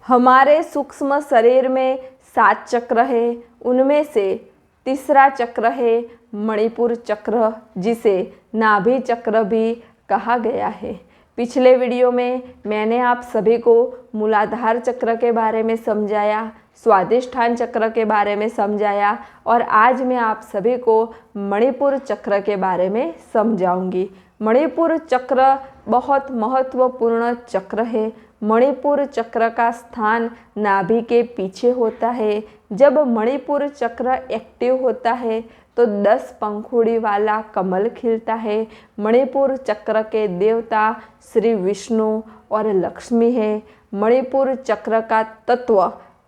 हमारे सूक्ष्म शरीर में 7 चक्र है। उनमें से तीसरा चक्र है मणिपुर चक्र, जिसे नाभि चक्र भी कहा गया है। पिछले वीडियो में मैंने आप सभी को मूलाधार चक्र के बारे में समझाया, स्वादिष्ठान चक्र के बारे में समझाया और आज मैं आप सभी को मणिपुर चक्र के बारे में समझाऊंगी। मणिपुर चक्र बहुत महत्वपूर्ण चक्र है। मणिपुर चक्र का स्थान नाभि के पीछे होता है। जब मणिपुर चक्र एक्टिव होता है तो 10 पंखुड़ी वाला कमल खिलता है। मणिपुर चक्र के देवता श्री विष्णु और लक्ष्मी है। मणिपुर चक्र का तत्व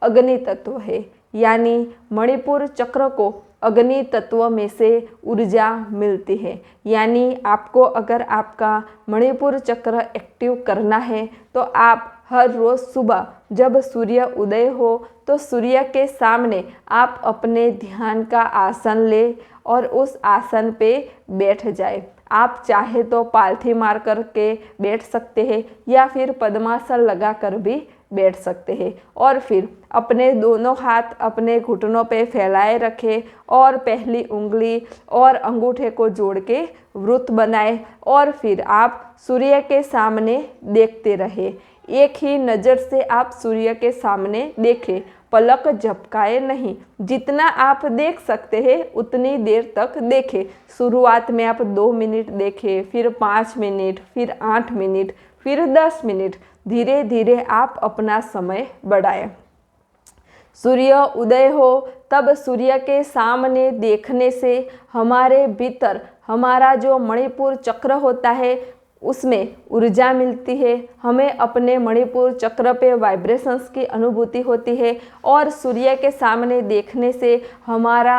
अग्नि तत्व है, यानी मणिपुर चक्र को अग्नि तत्व में से ऊर्जा मिलती है। यानी आपको अगर आपका मणिपुर चक्र एक्टिव करना है तो आप हर रोज़ सुबह जब सूर्य उदय हो तो सूर्य के सामने आप अपने ध्यान का आसन ले और उस आसन पे बैठ जाए। आप चाहे तो पालथी मार कर के बैठ सकते हैं या फिर पद्मासन लगा कर भी बैठ सकते हैं और फिर अपने दोनों हाथ अपने घुटनों पे फैलाए रखें और पहली उंगली और अंगूठे को जोड़ के वृत्त बनाए और फिर आप सूर्य के सामने देखते रहे। एक ही नज़र से आप सूर्य के सामने देखें, पलक झपकाए नहीं। जितना आप देख सकते हैं उतनी देर तक देखें। शुरुआत में आप 2 मिनट देखें, फिर 5 मिनट, फिर 8 मिनट, फिर 10 मिनट। धीरे धीरे आप अपना समय बढ़ाएं। सूर्य उदय हो तब सूर्य के सामने देखने से हमारे भीतर हमारा जो मणिपुर चक्र होता है उसमें ऊर्जा मिलती है। हमें अपने मणिपुर चक्र पे वाइब्रेशंस की अनुभूति होती है और सूर्य के सामने देखने से हमारा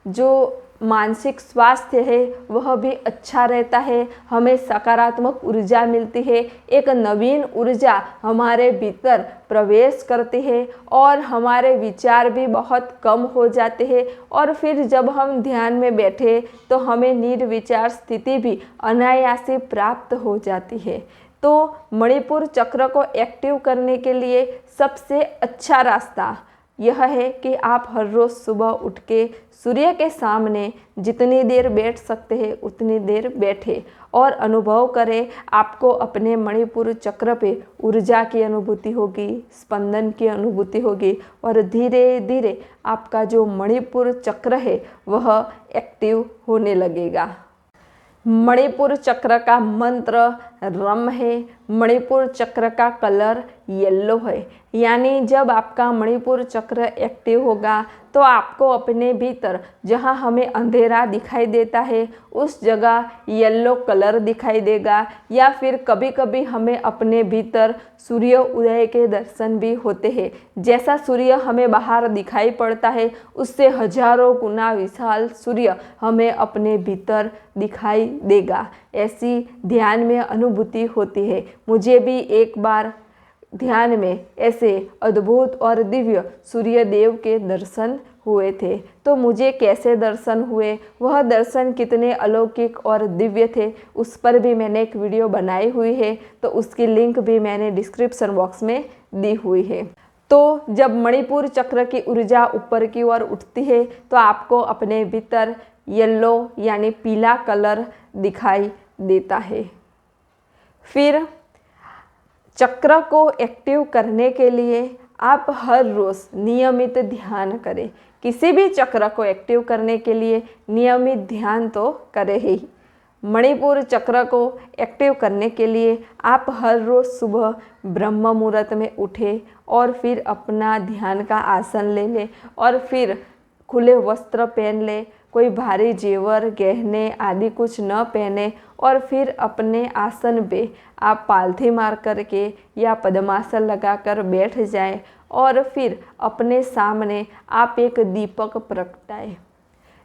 जो मानसिक स्वास्थ्य है वह भी अच्छा रहता है। हमें सकारात्मक ऊर्जा मिलती है, एक नवीन ऊर्जा हमारे भीतर प्रवेश करती है और हमारे विचार भी बहुत कम हो जाते हैं और फिर जब हम ध्यान में बैठे तो हमें निर्विचार स्थिति भी अनायास प्राप्त हो जाती है। तो मणिपुर चक्र को एक्टिव करने के लिए सबसे अच्छा रास्ता यह है कि आप हर रोज़ सुबह उठ के सूर्य के सामने जितनी देर बैठ सकते हैं उतनी देर बैठे और अनुभव करें। आपको अपने मणिपुर चक्र पे ऊर्जा की अनुभूति होगी, स्पंदन की अनुभूति होगी और धीरे धीरे आपका जो मणिपुर चक्र है वह एक्टिव होने लगेगा। मणिपुर चक्र का मंत्र रम है। मणिपुर चक्र का कलर येलो है, यानी जब आपका मणिपुर चक्र एक्टिव होगा तो आपको अपने भीतर जहां हमें अंधेरा दिखाई देता है उस जगह येलो कलर दिखाई देगा या फिर कभी कभी हमें अपने भीतर सूर्य उदय के दर्शन भी होते हैं। जैसा सूर्य हमें बाहर दिखाई पड़ता है उससे हजारों गुना विशाल सूर्य हमें अपने भीतर दिखाई देगा। ऐसी ध्यान में अनुभूति होती है। मुझे भी एक बार ध्यान में ऐसे अद्भुत और दिव्य सूर्य देव के दर्शन हुए थे। तो मुझे कैसे दर्शन हुए, वह दर्शन कितने अलौकिक और दिव्य थे, उस पर भी मैंने एक वीडियो बनाई हुई है, तो उसकी लिंक भी मैंने डिस्क्रिप्शन बॉक्स में दी हुई है। तो जब मणिपुर चक्र की ऊर्जा ऊपर की ओर उठती है तो आपको अपने भीतर येलो यानी पीला कलर दिखाई देता है। फिर चक्र को एक्टिव करने के लिए आप हर रोज़ नियमित ध्यान करें। किसी भी चक्र को एक्टिव करने के लिए नियमित ध्यान तो करें ही। मणिपुर चक्र को एक्टिव करने के लिए आप हर रोज़ सुबह ब्रह्म मुहूर्त में उठें और फिर अपना ध्यान का आसन ले लें और फिर खुले वस्त्र पहन लें, कोई भारी जेवर गहने आदि कुछ न पहने और फिर अपने आसन पे आप पालथी मार करके या पद्मासन लगाकर बैठ जाएं और फिर अपने सामने आप एक दीपक प्रगटाएं।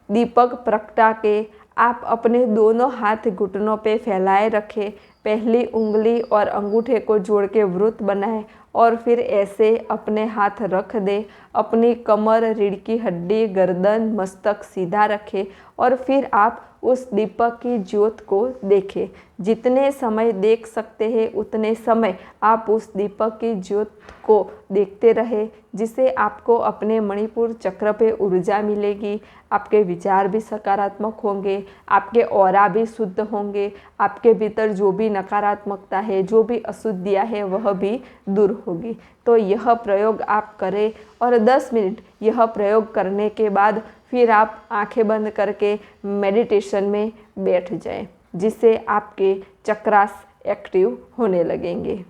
दीपक प्रगटा के आप अपने दोनों हाथ घुटनों पे फैलाए रखें, पहली उंगली और अंगूठे को जोड़ के वृत्त बनाएं और फिर ऐसे अपने हाथ रख दे, अपनी कमर, रीढ़ की हड्डी, गर्दन, मस्तक सीधा रखें और फिर आप उस दीपक की ज्योत को देखें। जितने समय देख सकते हैं उतने समय आप उस दीपक की ज्योत को देखते रहे, जिससे आपको अपने मणिपुर चक्र पे ऊर्जा मिलेगी, आपके विचार भी सकारात्मक होंगे, आपके ऑरा भी शुद्ध होंगे, आपके भीतर जो भी नकारात्मकता है, जो भी अशुद्धियाँ है वह भी दूर होगी। तो यह प्रयोग आप करें और 10 मिनट यह प्रयोग करने के बाद फिर आप आंखें बंद करके मेडिटेशन में बैठ जाएं, जिससे आपके चक्रास एक्टिव होने लगेंगे।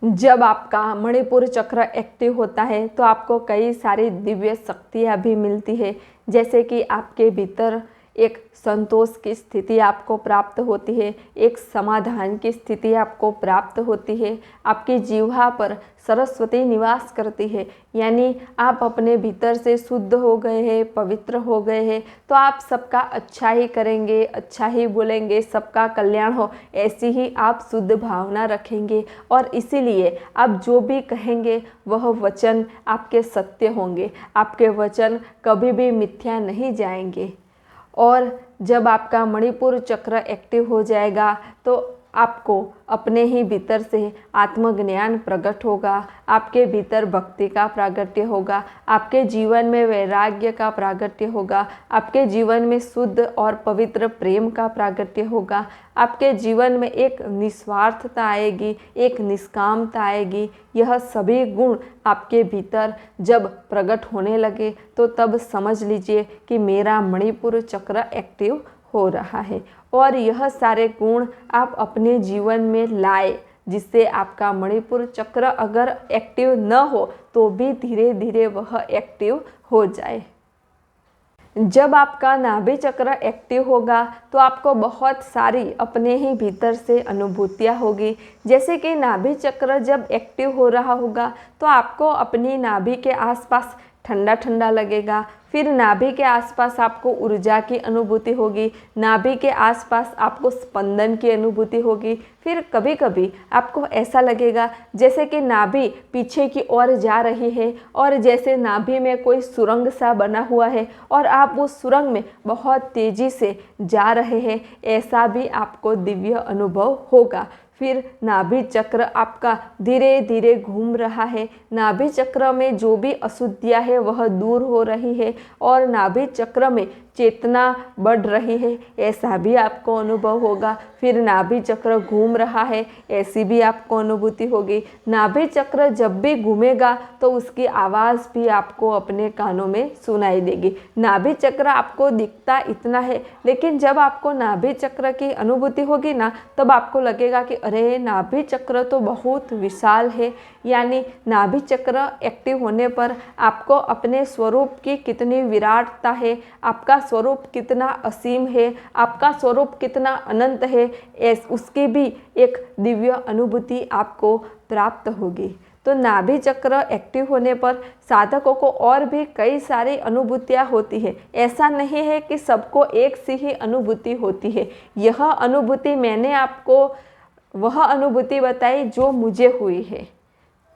जब आपका मणिपुर चक्र एक्टिव होता है तो आपको कई सारी दिव्य शक्तियाँ भी मिलती है, जैसे कि आपके भीतर एक संतोष की स्थिति आपको प्राप्त होती है, एक समाधान की स्थिति आपको प्राप्त होती है, आपकी जीवा पर सरस्वती निवास करती है, यानी आप अपने भीतर से शुद्ध हो गए हैं, पवित्र हो गए हैं, तो आप सबका अच्छा ही करेंगे, अच्छा ही बोलेंगे, सबका कल्याण हो ऐसी ही आप शुद्ध भावना रखेंगे और इसीलिए आप जो भी कहेंगे वह वचन आपके सत्य होंगे, आपके वचन कभी भी मिथ्या नहीं जाएंगे। और जब आपका मणिपुर चक्र एक्टिव हो जाएगा तो आपको अपने ही भीतर से आत्मज्ञान प्रकट होगा, आपके भीतर भक्ति का प्रागट्य होगा, आपके जीवन में वैराग्य का प्रागट्य होगा, आपके जीवन में शुद्ध और पवित्र प्रेम का प्रागट्य होगा, आपके जीवन में एक निस्वार्थता आएगी, एक निष्कामता आएगी। यह सभी गुण आपके भीतर जब प्रकट होने लगे तो तब समझ लीजिए कि मेरा मणिपुर चक्र एक्टिव हो रहा है। और यह सारे गुण आप अपने जीवन में लाए, जिससे आपका मणिपुर चक्र अगर एक्टिव न हो तो भी धीरे धीरे वह एक्टिव हो जाए। जब आपका नाभि चक्र एक्टिव होगा तो आपको बहुत सारी अपने ही भीतर से अनुभूतियाँ होगी। जैसे कि नाभि चक्र जब एक्टिव हो रहा होगा तो आपको अपनी नाभि के आसपास ठंडा ठंडा लगेगा, फिर नाभि के आसपास आपको ऊर्जा की अनुभूति होगी, नाभि के आसपास आपको स्पंदन की अनुभूति होगी, फिर कभी कभी आपको ऐसा लगेगा जैसे कि नाभि पीछे की ओर जा रही है और जैसे नाभि में कोई सुरंग सा बना हुआ है और आप उस सुरंग में बहुत तेज़ी से जा रहे हैं, ऐसा भी आपको दिव्य अनुभव होगा। फिर नाभि चक्र आपका धीरे धीरे घूम रहा है, नाभि चक्र में जो भी अशुद्धियाँ है वह दूर हो रही है और नाभि चक्र में चेतना बढ़ रही है, ऐसा भी आपको अनुभव होगा। फिर नाभि चक्र घूम रहा है, ऐसी भी आपको अनुभूति होगी। नाभि चक्र जब भी घूमेगा तो उसकी आवाज़ भी आपको अपने कानों में सुनाई देगी। नाभि चक्र आपको दिखता इतना है, लेकिन जब आपको नाभि चक्र की अनुभूति होगी ना तब आपको लगेगा कि अरे नाभि चक्र तो बहुत विशाल है। यानी नाभि चक्र एक्टिव होने पर आपको अपने स्वरूप की कितनी विराटता है, आपका स्वरूप कितना असीम है, आपका स्वरूप कितना अनंत है, उसकी भी एक दिव्य अनुभूति आपको प्राप्त होगी। तो नाभि चक्र एक्टिव होने पर साधकों को और भी कई सारी अनुभूतियाँ होती है। ऐसा नहीं है कि सबको एक सी ही अनुभूति होती है। यह अनुभूति मैंने आपको वह अनुभूति बताई जो मुझे हुई है।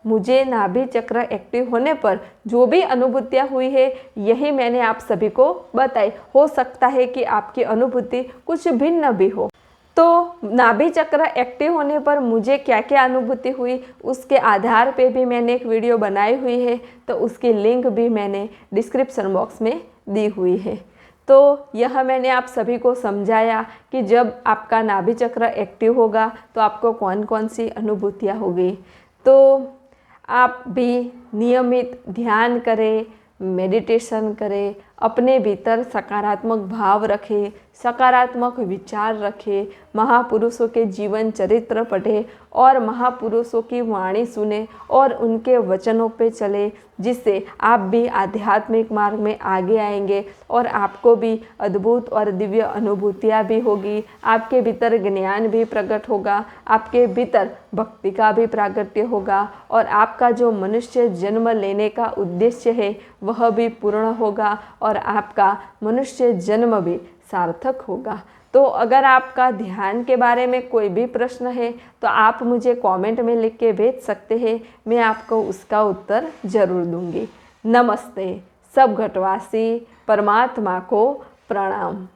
मुझे नाभि चक्र एक्टिव होने पर जो भी अनुभूतियाँ हुई है यही मैंने आप सभी को बताई। हो सकता है कि आपकी अनुभूति कुछ भिन्न भी हो। तो नाभि चक्र एक्टिव होने पर मुझे क्या क्या अनुभूति हुई उसके आधार पे भी मैंने एक वीडियो बनाई हुई है, तो उसकी लिंक भी मैंने डिस्क्रिप्शन बॉक्स में दी हुई है। तो यह मैंने आप सभी को समझाया कि जब आपका नाभि चक्र एक्टिव होगा तो आपको कौन कौन सी अनुभूतियाँ होगी। तो आप भी नियमित ध्यान करें, मेडिटेशन करें, अपने भीतर सकारात्मक भाव रखें, सकारात्मक विचार रखें, महापुरुषों के जीवन चरित्र पढ़ें और महापुरुषों की वाणी सुने और उनके वचनों पे चले, जिससे आप भी आध्यात्मिक मार्ग में आगे आएंगे और आपको भी अद्भुत और दिव्य अनुभूतियाँ भी होगी। आपके भीतर ज्ञान भी प्रकट होगा, आपके भीतर भक्ति का भी प्रागट्य होगा और आपका जो मनुष्य जन्म लेने का उद्देश्य है वह भी पूर्ण होगा और आपका मनुष्य जन्म भी सार्थक होगा। तो अगर आपका ध्यान के बारे में कोई भी प्रश्न है तो आप मुझे कमेंट में लिख के भेज सकते हैं, मैं आपको उसका उत्तर ज़रूर दूंगी। नमस्ते। सब घटवासी परमात्मा को प्रणाम।